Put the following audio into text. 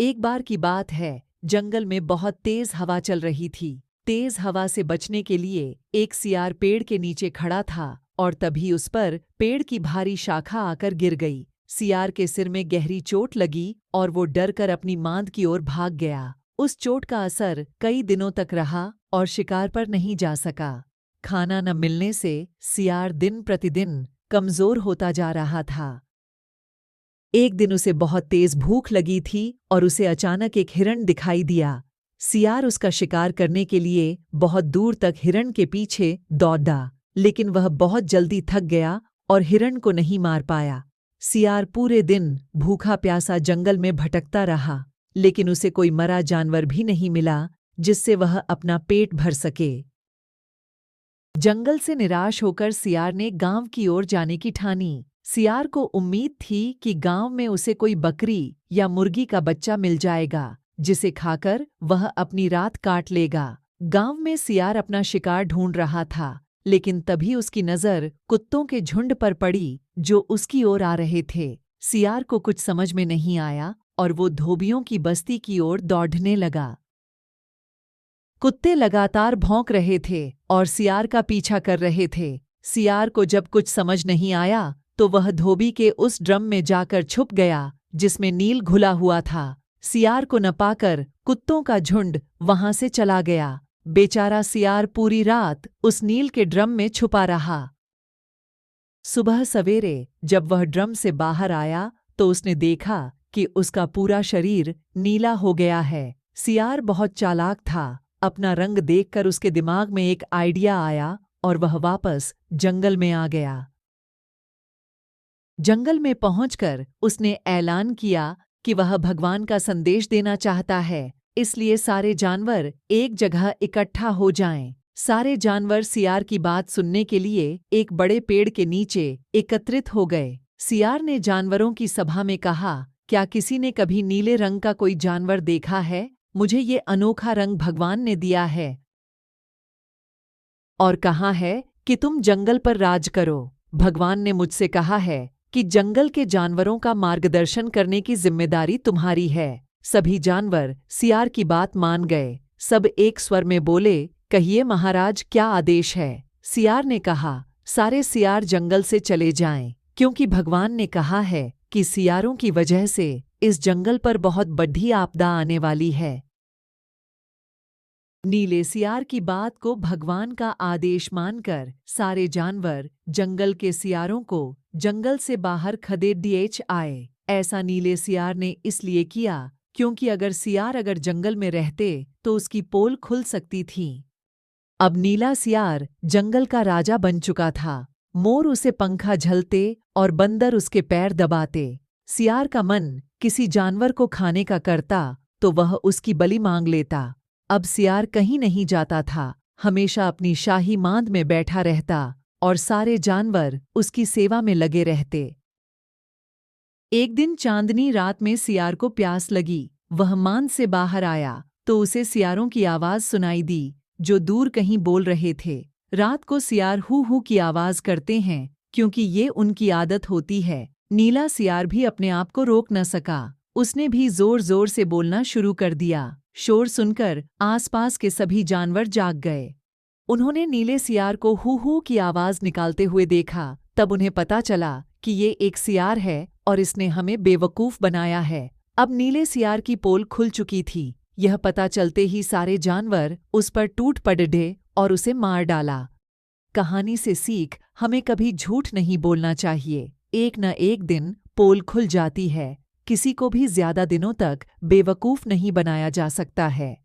एक बार की बात है, जंगल में बहुत तेज हवा चल रही थी। तेज हवा से बचने के लिए एक सियार पेड़ के नीचे खड़ा था और तभी उस पर पेड़ की भारी शाखा आकर गिर गई। सियार के सिर में गहरी चोट लगी और वो डर कर अपनी मांद की ओर भाग गया। उस चोट का असर कई दिनों तक रहा और शिकार पर नहीं जा सका। खाना न मिलने से सियार दिन प्रतिदिन कमजोर होता जा रहा था। एक दिन उसे बहुत तेज भूख लगी थी और उसे अचानक एक हिरण दिखाई दिया। सियार उसका शिकार करने के लिए बहुत दूर तक हिरण के पीछे दौड़ा, लेकिन वह बहुत जल्दी थक गया और हिरण को नहीं मार पाया। सियार पूरे दिन भूखा प्यासा जंगल में भटकता रहा, लेकिन उसे कोई मरा जानवर भी नहीं मिला जिससे वह अपना पेट भर सके। जंगल से निराश होकर सियार ने गांव की ओर जाने की ठानी। सियार को उम्मीद थी कि गांव में उसे कोई बकरी या मुर्गी का बच्चा मिल जाएगा, जिसे खाकर वह अपनी रात काट लेगा। गांव में सियार अपना शिकार ढूंढ रहा था, लेकिन तभी उसकी नज़र कुत्तों के झुंड पर पड़ी जो उसकी ओर आ रहे थे। सियार को कुछ समझ में नहीं आया और वो धोबियों की बस्ती की ओर दौड़ने लगा। कुत्ते लगातार भौंक रहे थे और सियार का पीछा कर रहे थे। सियार को जब कुछ समझ नहीं आया तो वह धोबी के उस ड्रम में जाकर छुप गया जिसमें नील घुला हुआ था। सियार को न पाकर कुत्तों का झुंड वहां से चला गया। बेचारा सियार पूरी रात उस नील के ड्रम में छुपा रहा। सुबह सवेरे जब वह ड्रम से बाहर आया तो उसने देखा कि उसका पूरा शरीर नीला हो गया है। सियार बहुत चालाक था। अपना रंग देखकर उसके दिमाग में एक आइडिया आया और वह वापस जंगल में आ गया। जंगल में पहुंचकर उसने ऐलान किया कि वह भगवान का संदेश देना चाहता है, इसलिए सारे जानवर एक जगह इकट्ठा हो जाएं। सारे जानवर सियार की बात सुनने के लिए एक बड़े पेड़ के नीचे एकत्रित हो गए। सियार ने जानवरों की सभा में कहा, क्या किसी ने कभी नीले रंग का कोई जानवर देखा है? मुझे ये अनोखा रंग भगवान ने दिया है और कहा है कि तुम जंगल पर राज करो। भगवान ने मुझसे कहा है कि जंगल के जानवरों का मार्गदर्शन करने की जिम्मेदारी तुम्हारी है। सभी जानवर सियार की बात मान गए। सब एक स्वर में बोले, कहिए महाराज, क्या आदेश है? सियार ने कहा, सारे सियार जंगल से चले जाएं, क्योंकि भगवान ने कहा है कि सियारों की वजह से इस जंगल पर बहुत बड़ी आपदा आने वाली है। नीले सियार की बात को भगवान का आदेश मानकर सारे जानवर जंगल के सियारों को जंगल से बाहर खदेड़ आए। ऐसा नीले सियार ने इसलिए किया क्योंकि अगर सियार जंगल में रहते तो उसकी पोल खुल सकती थी। अब नीला सियार जंगल का राजा बन चुका था। मोर उसे पंखा झलते और बंदर उसके पैर दबाते। सियार का मन किसी जानवर को खाने का करता तो वह उसकी बलि मांग लेता। अब सियार कहीं नहीं जाता था, हमेशा अपनी शाही मांद में बैठा रहता और सारे जानवर उसकी सेवा में लगे रहते। एक दिन चांदनी रात में सियार को प्यास लगी। वह मांद से बाहर आया तो उसे सियारों की आवाज सुनाई दी जो दूर कहीं बोल रहे थे। रात को सियार हू हू की आवाज करते हैं क्योंकि ये उनकी आदत होती है। नीला सियार भी अपने आप को रोक न सका। उसने भी जोर जोर से बोलना शुरू कर दिया। शोर सुनकर आसपास के सभी जानवर जाग गए। उन्होंने नीले सियार को हू हू की आवाज निकालते हुए देखा। तब उन्हें पता चला कि ये एक सियार है और इसने हमें बेवकूफ बनाया है। अब नीले सियार की पोल खुल चुकी थी। यह पता चलते ही सारे जानवर उस पर टूट पड़े और उसे मार डाला। कहानी से सीख, हमें कभी झूठ नहीं बोलना चाहिए। एक न एक दिन पोल खुल जाती है। किसी को भी ज्यादा दिनों तक बेवकूफ नहीं बनाया जा सकता है।